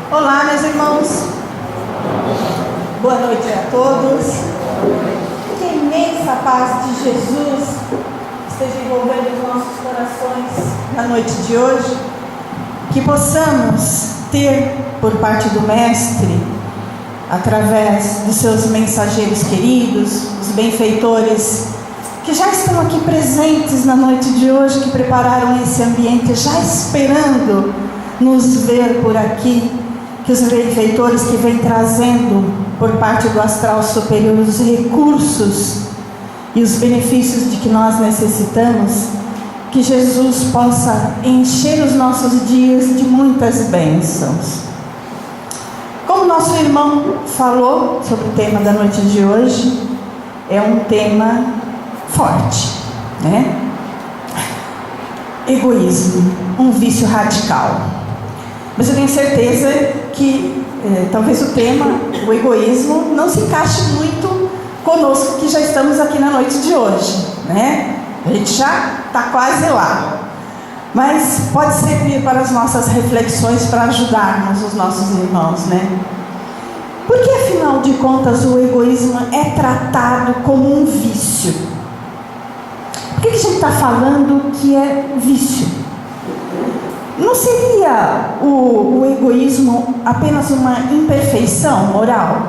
Olá, meus irmãos. Boa noite a todos. Que a imensa paz de Jesus esteja envolvendo os nossos corações na noite de hoje. Que possamos ter por parte do Mestre, através dos seus mensageiros queridos, os benfeitores que já estão aqui presentes na noite de hoje, que prepararam esse ambiente, já esperando nos ver por aqui, que os benfeitores que vêm trazendo por parte do astral superior os recursos e os benefícios de que nós necessitamos, que Jesus possa encher os nossos dias de muitas bênçãos. Como nosso irmão falou sobre o tema da noite de hoje, é um tema forte, né? Egoísmo, um vício radical. Mas eu tenho certeza que talvez o tema, o egoísmo, não se encaixe muito conosco que já estamos aqui na noite de hoje, né? A gente já está quase lá. Mas pode servir para as nossas reflexões, para ajudarmos os nossos irmãos, né? Porque afinal de contas o egoísmo é tratado como um vício? Por que a gente está falando que é vício? Não seria o egoísmo apenas uma imperfeição moral?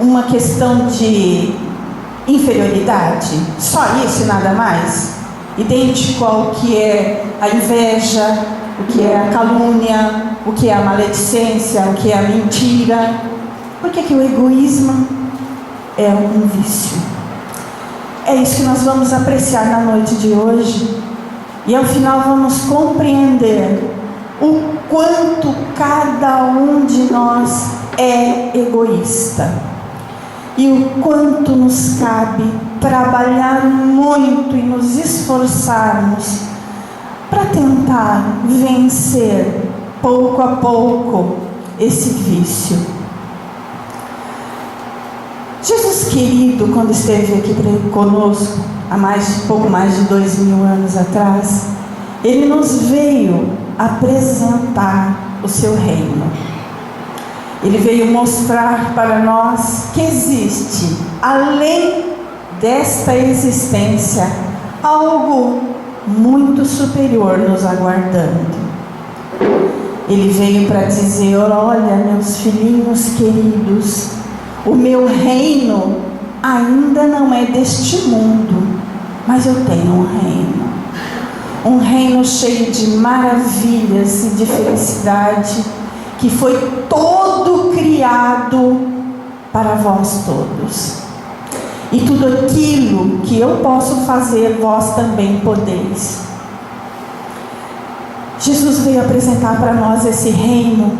Uma questão de inferioridade? Só isso e nada mais? Idêntico ao que é a inveja, o que é a calúnia, o que é a maledicência, o que é a mentira. Por que o egoísmo é um vício? É isso que nós vamos apreciar na noite de hoje. E ao final vamos compreender o quanto cada um de nós é egoísta. E o quanto nos cabe trabalhar muito e nos esforçarmos para tentar vencer pouco a pouco esse vício. Jesus querido, quando esteve aqui conosco, há pouco mais de 2000 anos atrás, ele nos veio apresentar o seu reino. Ele veio mostrar para nós que existe, além desta existência, algo muito superior nos aguardando. Ele veio para dizer: olha, meus filhinhos queridos, o meu reino ainda não é deste mundo, mas eu tenho um reino cheio de maravilhas e de felicidade, que foi todo criado para vós todos. E tudo aquilo que eu posso fazer, vós também podeis. Jesus veio apresentar para nós esse reino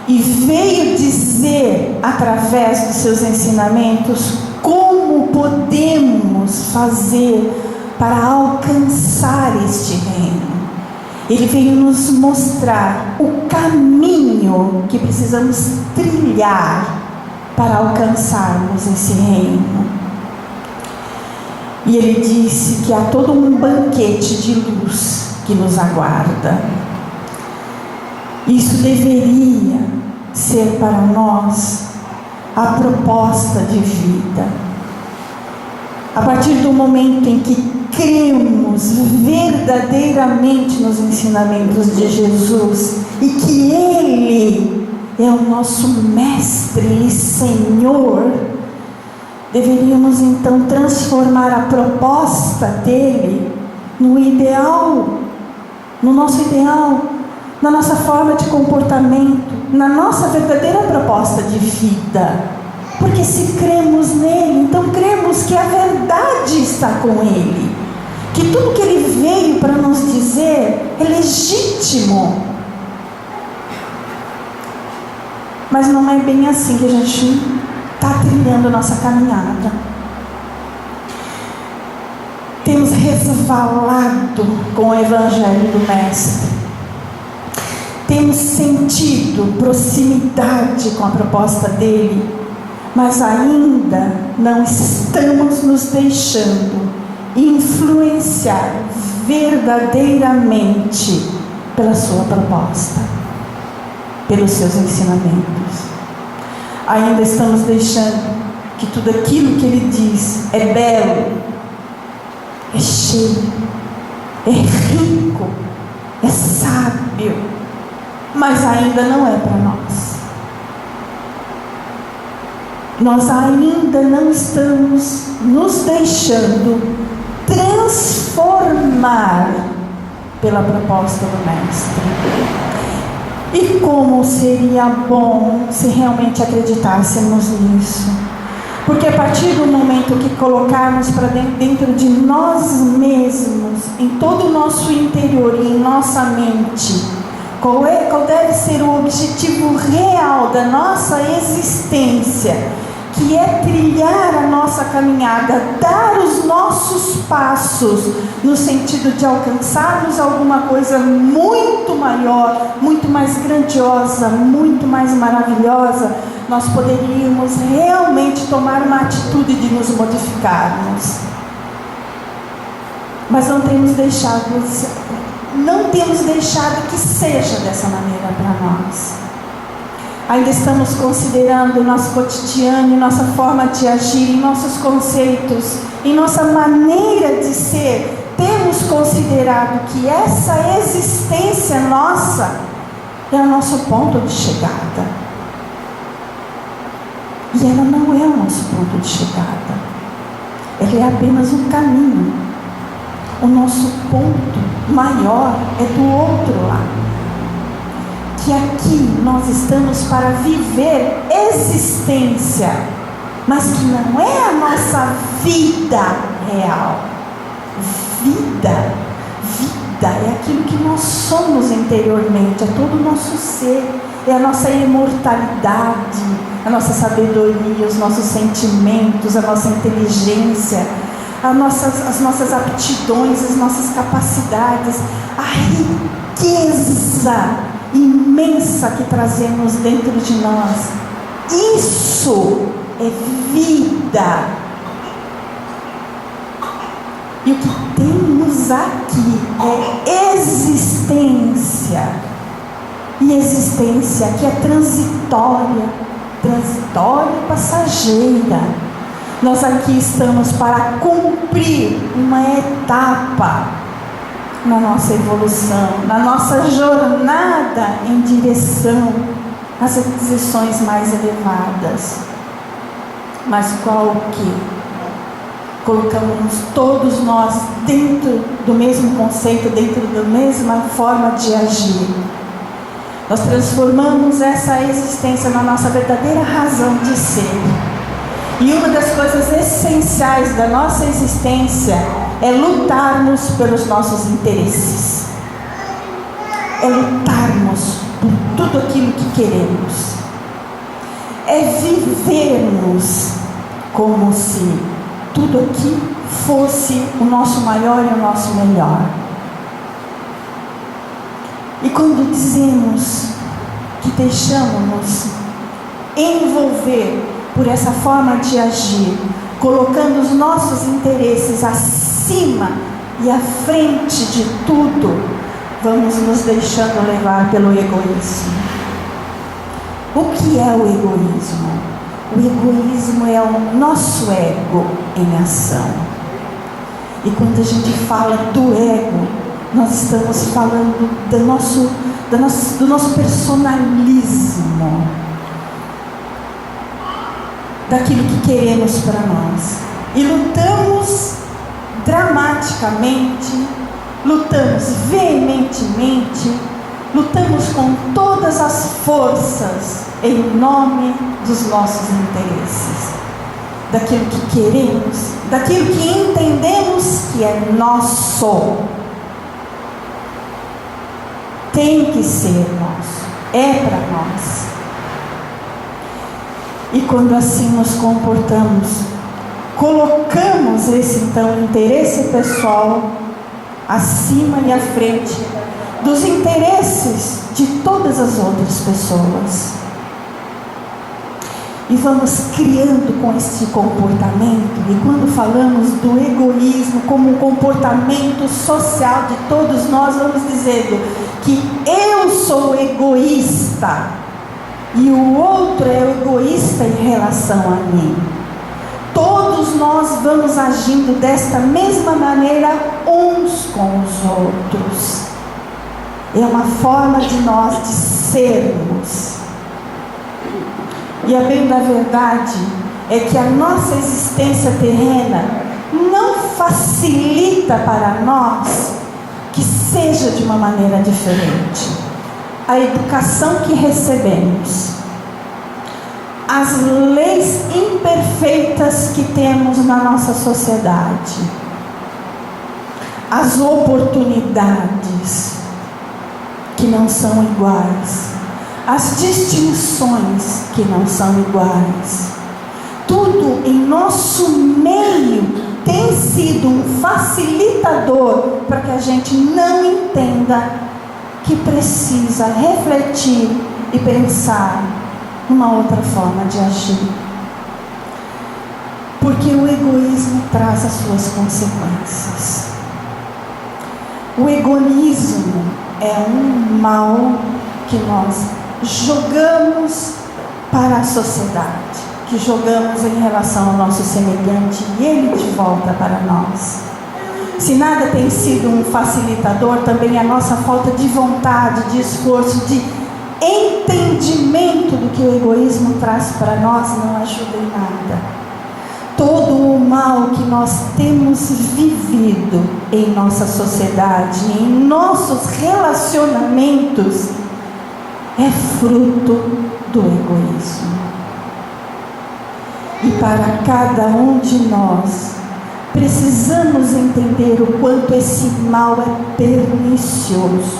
e veio dizer, através dos seus ensinamentos, como podemos fazer para alcançar este reino. Ele veio nos mostrar o caminho que precisamos trilhar para alcançarmos esse reino. E ele disse que há todo um banquete de luz que nos aguarda. Isso deveria ser para nós a proposta de vida. A partir do momento em que cremos verdadeiramente nos ensinamentos de Jesus e que Ele é o nosso Mestre e Senhor, deveríamos então transformar a proposta dele no ideal, no nosso ideal, na nossa forma de comportamento, na nossa verdadeira proposta de vida. Porque se cremos nele, então cremos que a verdade está com ele, que tudo que ele veio para nos dizer é legítimo. Mas não é bem assim que a gente está trilhando a nossa caminhada. Temos resvalado com o Evangelho do Mestre. Temos sentido proximidade com a proposta dele, mas ainda não estamos nos deixando influenciar verdadeiramente pela sua proposta, pelos seus ensinamentos. Ainda estamos deixando que tudo aquilo que Ele diz é belo, é cheio, é rico, é sábio, mas ainda não é para nós. Nós ainda não estamos nos deixando transformar pela proposta do Mestre. E como seria bom se realmente acreditássemos nisso. Porque a partir do momento que colocarmos para dentro de nós mesmos, em todo o nosso interior e em nossa mente, qual deve ser o objetivo real da nossa existência, que é trilhar a nossa caminhada, dar os nossos passos, no sentido de alcançarmos alguma coisa muito maior, muito mais grandiosa, muito mais maravilhosa, nós poderíamos realmente tomar uma atitude de nos modificarmos. Mas não temos deixado que seja dessa maneira para nós. Ainda estamos considerando o nosso cotidiano, nossa forma de agir, em nossos conceitos, em nossa maneira de ser. Temos considerado que essa existência nossa é o nosso ponto de chegada. E ela não é o nosso ponto de chegada. Ela é apenas um caminho. O nosso ponto maior é do outro lado. Que aqui nós estamos para viver existência, mas que não é a nossa vida real. Vida é aquilo que nós somos interiormente, é todo o nosso ser, é a nossa imortalidade, a nossa sabedoria, os nossos sentimentos, a nossa inteligência, as nossas aptidões, as nossas capacidades, a riqueza imensa que trazemos dentro de nós. Isso é vida. E o que temos aqui é existência. E existência que é transitória e passageira. Nós aqui estamos para cumprir uma etapa na nossa evolução, na nossa jornada em direção às aquisições mais elevadas. Mas qual o que? Colocamos todos nós dentro do mesmo conceito, dentro da mesma forma de agir. Nós transformamos essa existência na nossa verdadeira razão de ser. E uma das coisas essenciais da nossa existência é lutarmos pelos nossos interesses. É lutarmos por tudo aquilo que queremos. É vivermos como se tudo aqui fosse o nosso maior e o nosso melhor. E quando dizemos que deixamos-nos envolver por essa forma de agir, colocando os nossos interesses acima e à frente de tudo, vamos nos deixando levar pelo egoísmo. O que é o egoísmo? O egoísmo é o nosso ego em ação. E quando a gente fala do ego, nós estamos falando do nosso personalismo, daquilo que queremos para nós. E lutamos dramaticamente, lutamos veementemente, lutamos com todas as forças em nome dos nossos interesses, daquilo que queremos, daquilo que entendemos que é nosso. Tem que ser nosso, é para nós. E quando assim nos comportamos, colocamos esse então interesse pessoal acima e à frente dos interesses de todas as outras pessoas. E vamos criando com esse comportamento, e quando falamos do egoísmo como um comportamento social de todos nós vamos dizendo que eu sou egoísta e o outro é egoísta em relação a mim. Todos nós vamos agindo desta mesma maneira uns com os outros. É uma forma de nós de sermos. E a bem da verdade é que a nossa existência terrena não facilita para nós que seja de uma maneira diferente. A educação que recebemos, as leis imperfeitas que temos na nossa sociedade, as oportunidades que não são iguais, as distinções que não são iguais, tudo em nosso meio tem sido um facilitador para que a gente não entenda que precisa refletir e pensar numa outra forma de agir. Porque o egoísmo traz as suas consequências. O egoísmo é um mal que nós jogamos para a sociedade, que jogamos em relação ao nosso semelhante e ele de volta para nós. Se nada tem sido um facilitador, também a nossa falta de vontade, de esforço, de entendimento do que o egoísmo traz para nós não ajuda em nada. Todo o mal que nós temos vivido em nossa sociedade, em nossos relacionamentos, é fruto do egoísmo. E para cada um de nós, precisamos entender o quanto esse mal é pernicioso.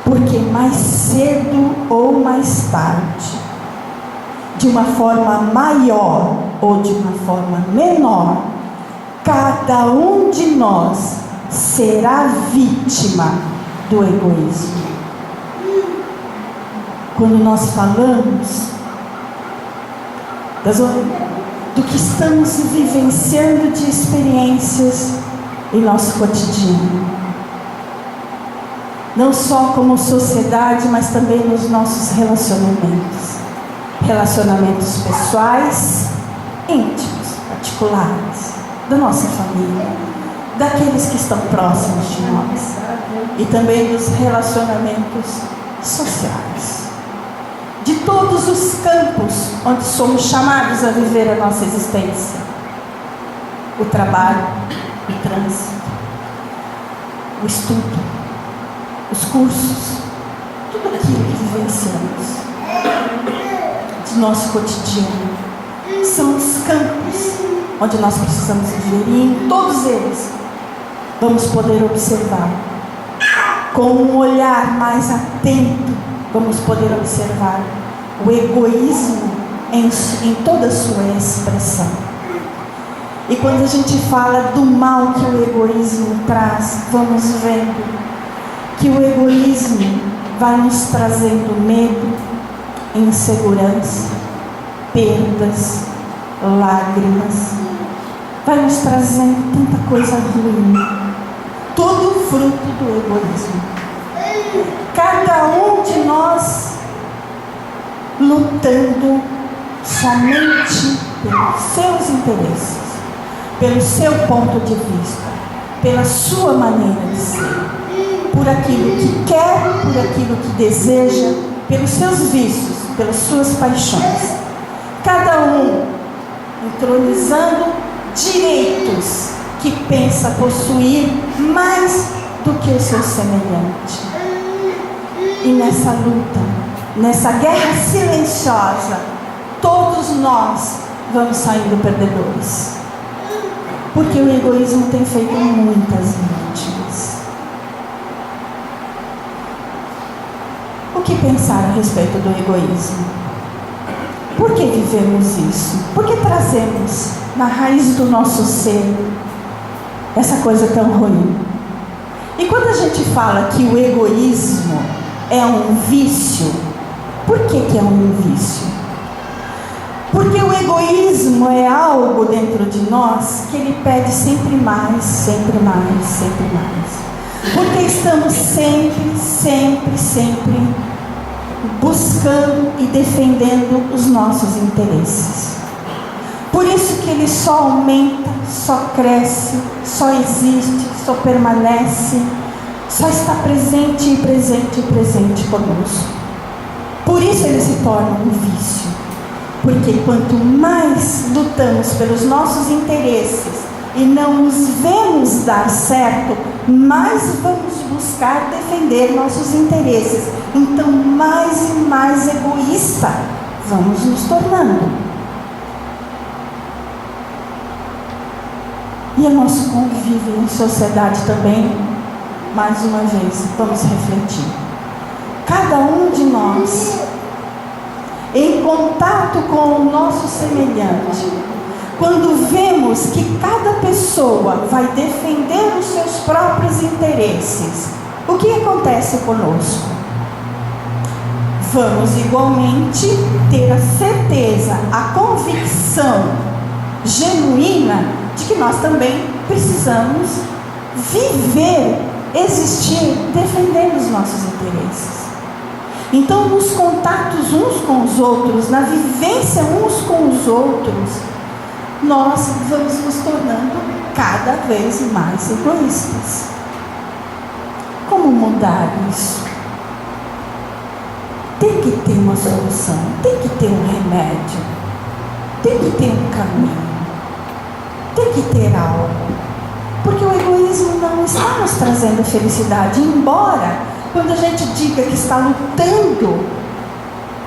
Porque mais cedo ou mais tarde, de uma forma maior ou de uma forma menor, cada um de nós será vítima do egoísmo. Quando nós falamos do que estamos vivenciando de experiências em nosso cotidiano, não só como sociedade, mas também nos nossos relacionamentos pessoais, íntimos, particulares, da nossa família, daqueles que estão próximos de nós, e também dos relacionamentos sociais, de todos os campos onde somos chamados a viver a nossa existência: o trabalho, o trânsito, o estudo, os cursos, tudo aquilo que vivenciamos de nosso cotidiano. São os campos onde nós precisamos viver, e em todos eles vamos poder observar, com um olhar mais atento, vamos poder observar o egoísmo em toda a sua expressão. E quando a gente fala do mal que o egoísmo traz, vamos vendo que o egoísmo vai nos trazendo medo, insegurança, perdas, lágrimas, vai nos trazendo tanta coisa ruim, tudo fruto do egoísmo. Cada um de nós lutando somente pelos seus interesses, pelo seu ponto de vista, pela sua maneira de ser, por aquilo que quer, por aquilo que deseja, pelos seus vícios, pelas suas paixões. Cada um entronizando direitos que pensa possuir mais do que o seu semelhante. E nessa luta, nessa guerra silenciosa, todos nós vamos saindo perdedores. Porque o egoísmo tem feito muitas vítimas. O que pensar a respeito do egoísmo? Por que vivemos isso? Por que trazemos na raiz do nosso ser essa coisa tão ruim? E quando a gente fala que o egoísmo é um vício, por que é um vício? Porque o egoísmo é algo dentro de nós que ele pede sempre mais, sempre mais, sempre mais. Porque estamos sempre buscando e defendendo os nossos interesses. Por isso que ele só aumenta, só cresce, só existe, só permanece, só está presente e presente conosco. Por isso ele se torna um vício. Porque quanto mais lutamos pelos nossos interesses e não nos vemos dar certo, mais vamos buscar defender nossos interesses. Então mais e mais egoísta vamos nos tornando. E o nosso convívio em sociedade também, mais uma vez, vamos refletir. Cada um de nós, em contato com o nosso semelhante, quando vemos que cada pessoa vai defender os seus próprios interesses, o que acontece conosco? Vamos igualmente ter a certeza, a convicção genuína de que nós também precisamos viver, existir, defendendo os nossos interesses. Então, nos contatos uns com os outros, na vivência uns com os outros, nós vamos nos tornando cada vez mais egoístas. Como mudar isso? Tem que ter uma solução, tem que ter um remédio, tem que ter um caminho, tem que ter algo. Porque o egoísmo não está nos trazendo felicidade, embora quando a gente diga que está lutando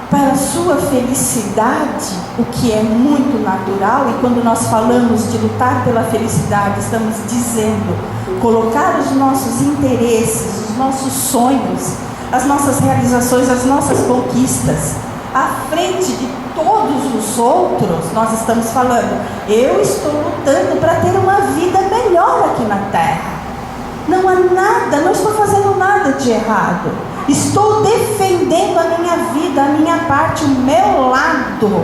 para a sua felicidade, o que é muito natural, e quando nós falamos de lutar pela felicidade, estamos dizendo colocar os nossos interesses, os nossos sonhos, as nossas realizações, as nossas conquistas à frente de todos os outros. Nós estamos falando, eu estou lutando para ter uma vida melhor aqui na Terra. Não há nada, não estou fazendo nada de errado. Estou defendendo a minha vida, a minha parte, o meu lado.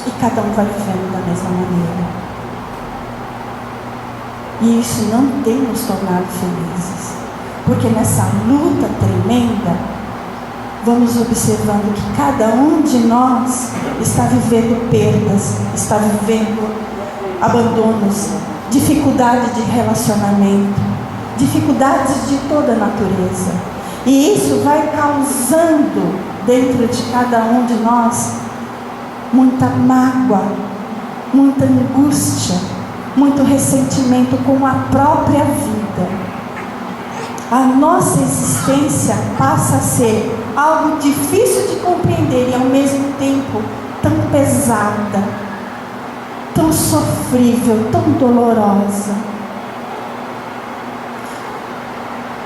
E cada um vai vivendo da mesma maneira. E isso não tem nos tornado felizes. Porque nessa luta tremenda, vamos observando que cada um de nós está vivendo perdas, está vivendo abandonos, dificuldade de relacionamento, dificuldades de toda a natureza. E isso vai causando dentro de cada um de nós muita mágoa, muita angústia, muito ressentimento com a própria vida. A nossa existência passa a ser algo difícil de compreender e ao mesmo tempo tão pesada, tão sofrível, tão dolorosa.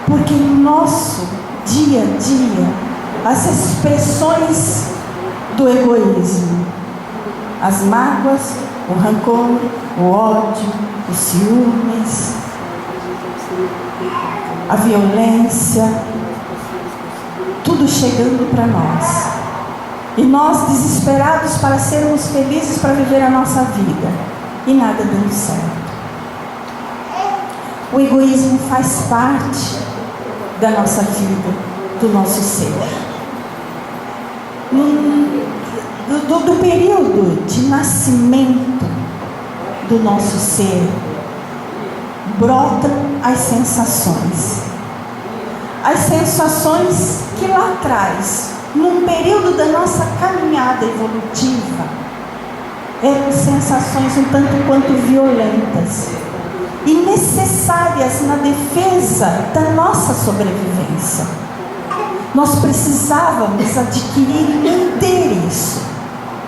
Porque no nosso dia a dia, as expressões do egoísmo, as mágoas, o rancor, o ódio, os ciúmes, a violência, tudo chegando para nós. E nós desesperados para sermos felizes, para viver a nossa vida. E nada dando certo. O egoísmo faz parte da nossa vida, do nosso ser. Do período de nascimento do nosso ser, brotam as sensações. As sensações que lá atrás, num período da nossa caminhada evolutiva, eram sensações um tanto quanto violentas e necessárias na defesa da nossa sobrevivência. Nós precisávamos adquirir e manter isso.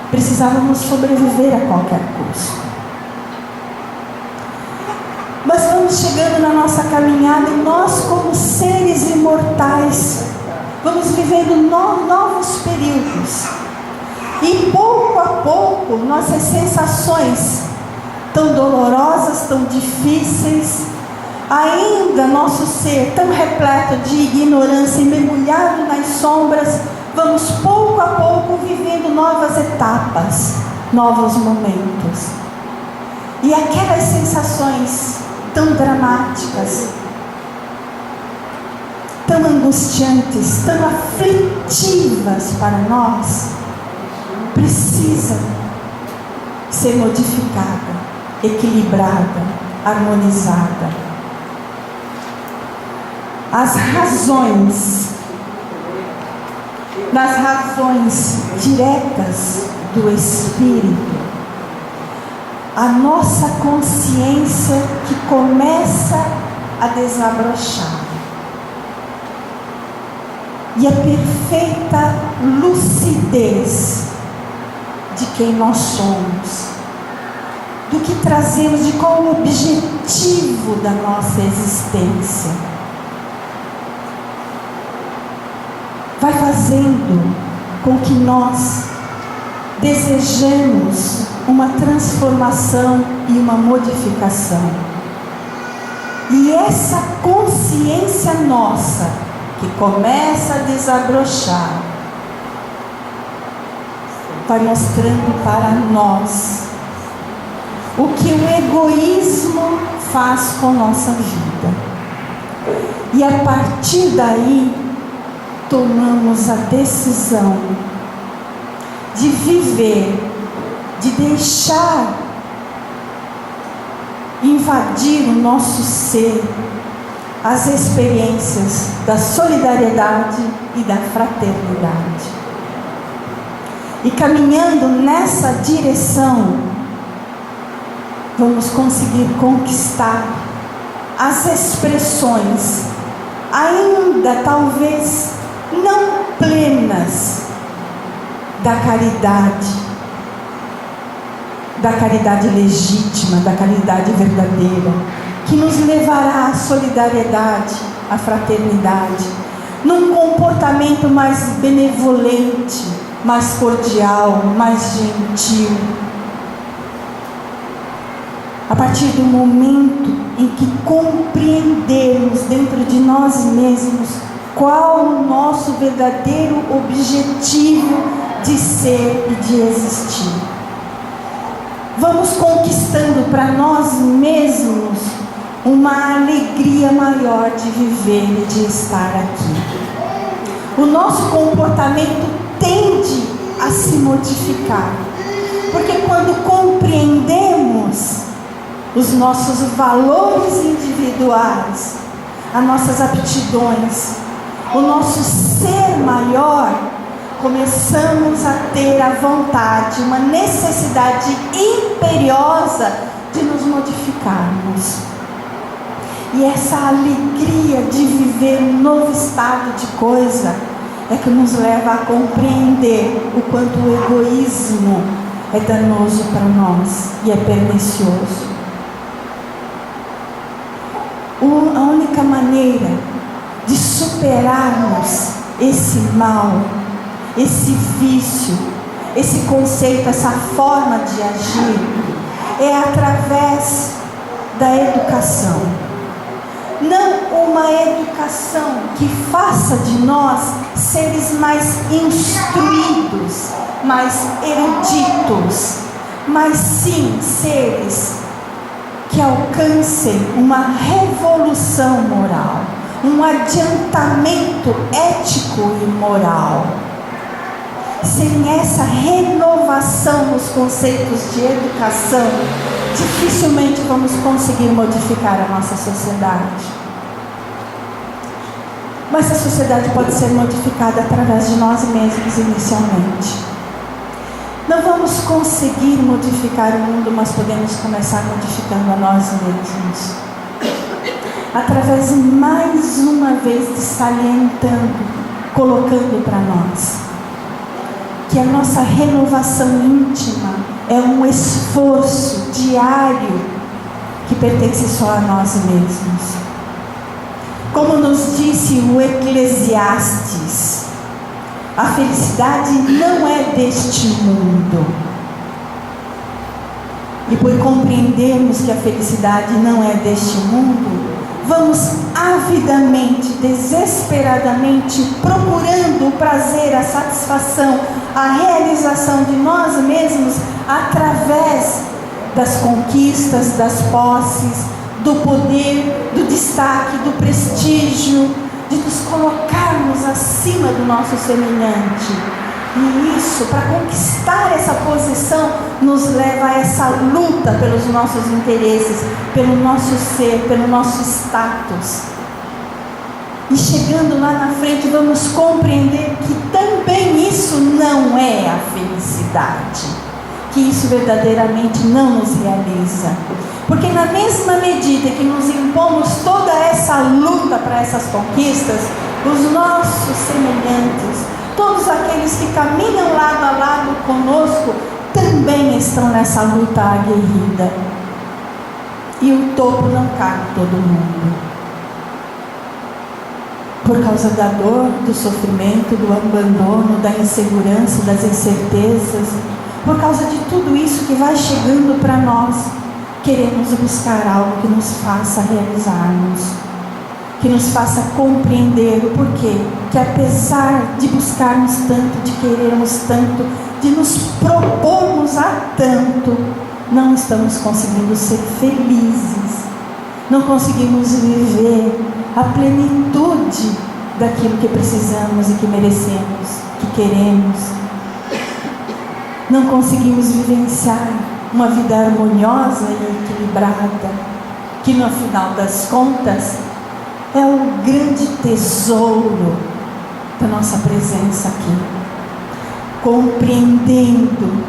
Precisávamos sobreviver a qualquer custo. Mas vamos chegando na nossa caminhada e nós, como seres imortais, vamos vivendo novos períodos. E pouco a pouco, nossas sensações tão dolorosas, tão difíceis, ainda nosso ser tão repleto de ignorância e mergulhado nas sombras, vamos pouco a pouco vivendo novas etapas, novos momentos. E aquelas sensações tão dramáticas, tão angustiantes, tão aflitivas para nós, precisa ser modificada, equilibrada, harmonizada. Nas razões diretas do Espírito, a nossa consciência que começa a desabrochar. E a perfeita lucidez de quem nós somos, do que trazemos, de qual o objetivo da nossa existência, vai fazendo com que nós desejemos uma transformação e uma modificação. E essa consciência nossa, que começa a desabrochar, vai mostrando para nós o que o egoísmo faz com nossa vida. E a partir daí, tomamos a decisão de viver, de deixar invadir o nosso ser as experiências da solidariedade e da fraternidade. E caminhando nessa direção, vamos conseguir conquistar as expressões, ainda talvez não plenas, da caridade legítima, da caridade verdadeira, que nos levará à solidariedade, à fraternidade, num comportamento mais benevolente, mais cordial, mais gentil. A partir do momento em que compreendermos dentro de nós mesmos qual o nosso verdadeiro objetivo de ser e de existir, vamos conquistando para nós mesmos uma alegria maior de viver e de estar aqui. O nosso comportamento tende a se modificar, porque quando compreendemos os nossos valores individuais, as nossas aptidões, o nosso ser maior, começamos a ter a vontade, uma necessidade imperiosa de nos modificarmos. E essa alegria de viver um novo estado de coisa é que nos leva a compreender o quanto o egoísmo é danoso para nós e é pernicioso. A única maneira de superarmos esse mal, esse vício, esse conceito, essa forma de agir, é através da educação. Não uma educação que faça de nós seres mais instruídos, mais eruditos, mas sim seres que alcancem uma revolução moral, um adiantamento ético e moral. Sem essa renovação nos conceitos de educação, dificilmente vamos conseguir modificar a nossa sociedade. Mas a sociedade pode ser modificada através de nós mesmos inicialmente. Não vamos conseguir modificar o mundo, mas podemos começar modificando a nós mesmos. Através, mais uma vez, de salientando, colocando para nós que a nossa renovação íntima é um esforço diário que pertence só a nós mesmos. Como nos disse o Eclesiastes, a felicidade não é deste mundo. E por compreendermos que a felicidade não é deste mundo, vamos avidamente, desesperadamente procurando o prazer, a satisfação, a realização de nós mesmos através das conquistas, das posses, do poder, do destaque, do prestígio, de nos colocarmos acima do nosso semelhante. E isso, para conquistar essa posição, nos leva a essa luta pelos nossos interesses, pelo nosso ser, pelo nosso status. E chegando lá na frente, vamos compreender que também isso não é a felicidade, que isso verdadeiramente não nos realiza. Porque na mesma medida que nos impomos toda essa luta para essas conquistas, os nossos semelhantes, todos aqueles que caminham lado a lado conosco, também estão nessa luta aguerrida. E o topo não cabe todo mundo. Por causa da dor, do sofrimento, do abandono, da insegurança, das incertezas, por causa de tudo isso que vai chegando para nós, queremos buscar algo que nos faça realizarmos, que nos faça compreender o porquê, que apesar de buscarmos tanto, de querermos tanto, de nos propormos a tanto, não estamos conseguindo ser felizes, não conseguimos viver a plenitude daquilo que precisamos e que merecemos, que queremos. Não conseguimos vivenciar uma vida harmoniosa e equilibrada, que no final das contas é o grande tesouro da nossa presença aqui. Compreendendo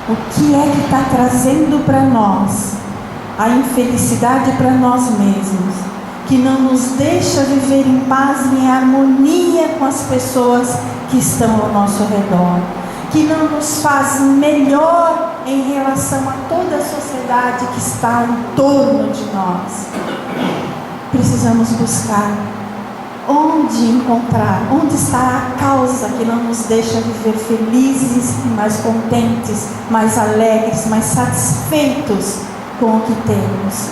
o que é que está trazendo para nós a infelicidade para nós mesmos, que não nos deixa viver em paz e em harmonia com as pessoas que estão ao nosso redor, que não nos faz melhor em relação a toda a sociedade que está em torno de nós. Precisamos buscar onde encontrar, onde está a causa que não nos deixa viver felizes e mais contentes, mais alegres, mais satisfeitos com o que temos.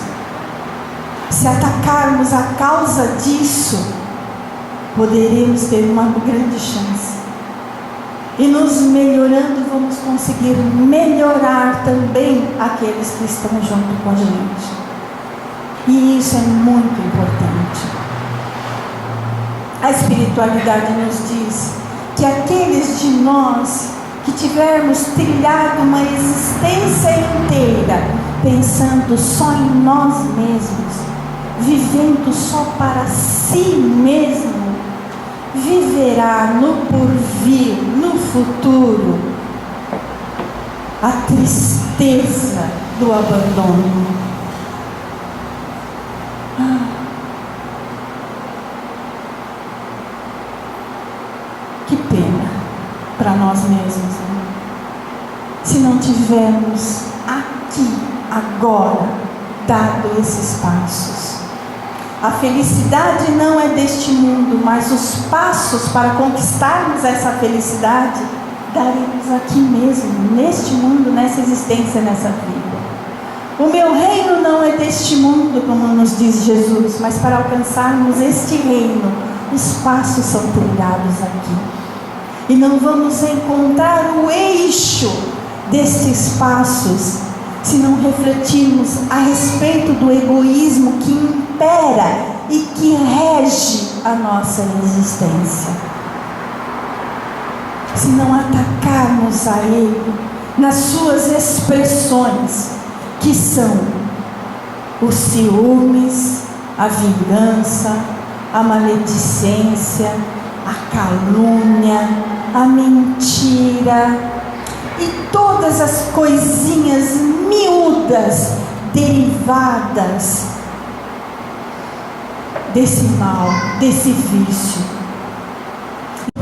Se atacarmos a causa disso, poderemos ter uma grande chance. E nos melhorando, vamos conseguir melhorar também aqueles que estão junto com a gente. E isso é muito importante. A espiritualidade nos diz que aqueles de nós que tivermos trilhado uma existência inteira pensando só em nós mesmos, vivendo só para si mesmo, viverá no porvir, no futuro, a tristeza do abandono. Que pena para nós mesmos, né? Se não tivermos aqui, agora, dado esses passos. A felicidade não é deste mundo, mas os passos para conquistarmos essa felicidade daremos aqui mesmo, neste mundo, nessa existência, nessa vida. O meu reino não é deste mundo, como nos diz Jesus, mas para alcançarmos este reino, os passos são trilhados aqui. E não vamos encontrar o eixo destes passos se não refletirmos a respeito do egoísmo que impera e que rege a nossa existência. Se não atacarmos a ele nas suas expressões, que são os ciúmes, a vingança, a maledicência, a calúnia, a mentira e todas as coisinhas miúdas derivadas desse mal, desse vício,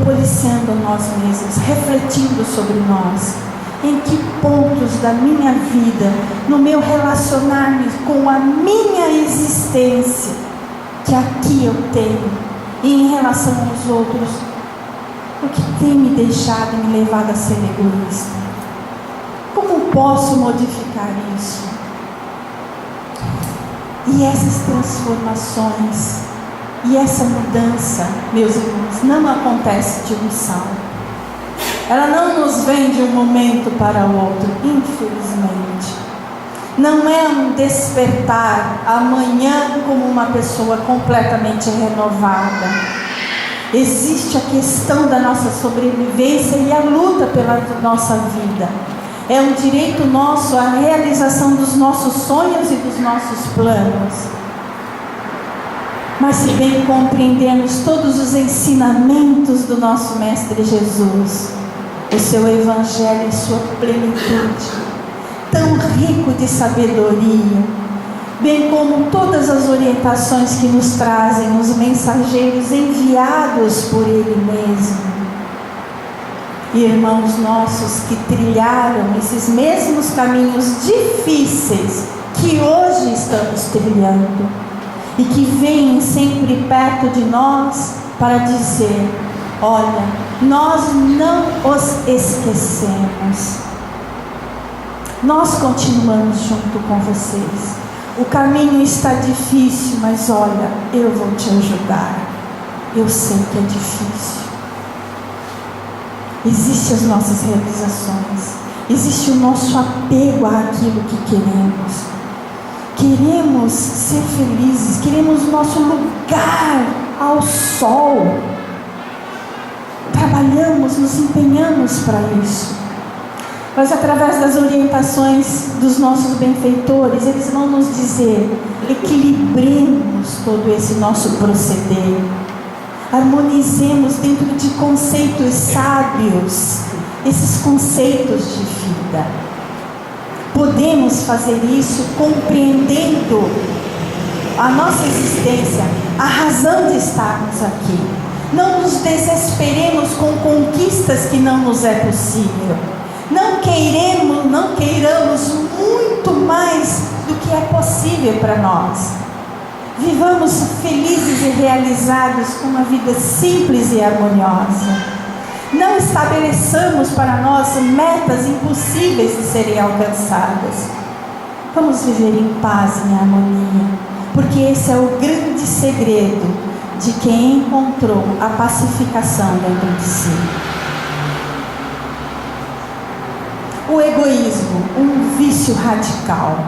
policiando nós mesmos, refletindo sobre nós, em que pontos da minha vida, no meu relacionar-me com a minha existência, que aqui eu tenho, e em relação aos outros, o que tem me deixado e me levado a ser egoísta? Como posso modificar isso? E essas transformações e essa mudança, meus irmãos, não acontece de um salto. Ela não nos vem de um momento para o outro, infelizmente. não é um despertar amanhã como uma pessoa completamente renovada. Existe a questão da nossa sobrevivência e a luta pela nossa vida. É um direito nosso a realização dos nossos sonhos e dos nossos planos. Mas se bem compreendemos todos os ensinamentos do nosso Mestre Jesus, o seu Evangelho em sua plenitude, tão rico de sabedoria, bem como todas as orientações que nos trazem os mensageiros enviados por Ele mesmo. Irmãos nossos que trilharam esses mesmos caminhos difíceis que hoje estamos trilhando e que vêm sempre perto de nós para dizer: olha, nós não os esquecemos, nós continuamos junto com vocês. O caminho está difícil, mas olha, eu vou te ajudar. Eu sei que é difícil. Existem as nossas realizações, existe o nosso apego àquilo que queremos. Queremos ser felizes, queremos o nosso lugar ao sol. Trabalhamos, nos empenhamos para isso. Mas através das orientações dos nossos benfeitores, eles vão nos dizer: equilibremos todo esse nosso proceder, harmonizemos dentro de conceitos sábios, esses conceitos de vida. Podemos fazer isso compreendendo a nossa existência, a razão de estarmos aqui. Não nos desesperemos com conquistas que não nos é possível. Não queiramos muito mais do que é possível para nós. Vivamos felizes e realizados com uma vida simples e harmoniosa. Não estabeleçamos para nós metas impossíveis de serem alcançadas. Vamos viver em paz e em harmonia, porque esse é o grande segredo de quem encontrou a pacificação dentro de si. O egoísmo, um vício radical.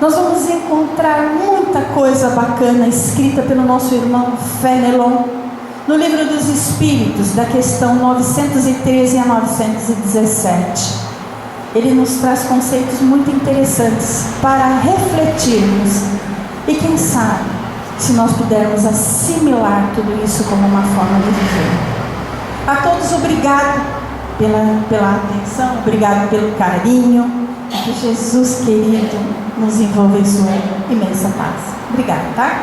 Nós vamos encontrar muita coisa bacana escrita pelo nosso irmão Fenelon no Livro dos Espíritos, da questão 913 a 917. Ele nos traz conceitos muito interessantes para refletirmos e, quem sabe, se nós pudermos assimilar tudo isso como uma forma de viver. A todos, obrigado pela atenção, obrigado pelo carinho. Que Jesus querido nos envolva em sua imensa paz. Obrigada, tá?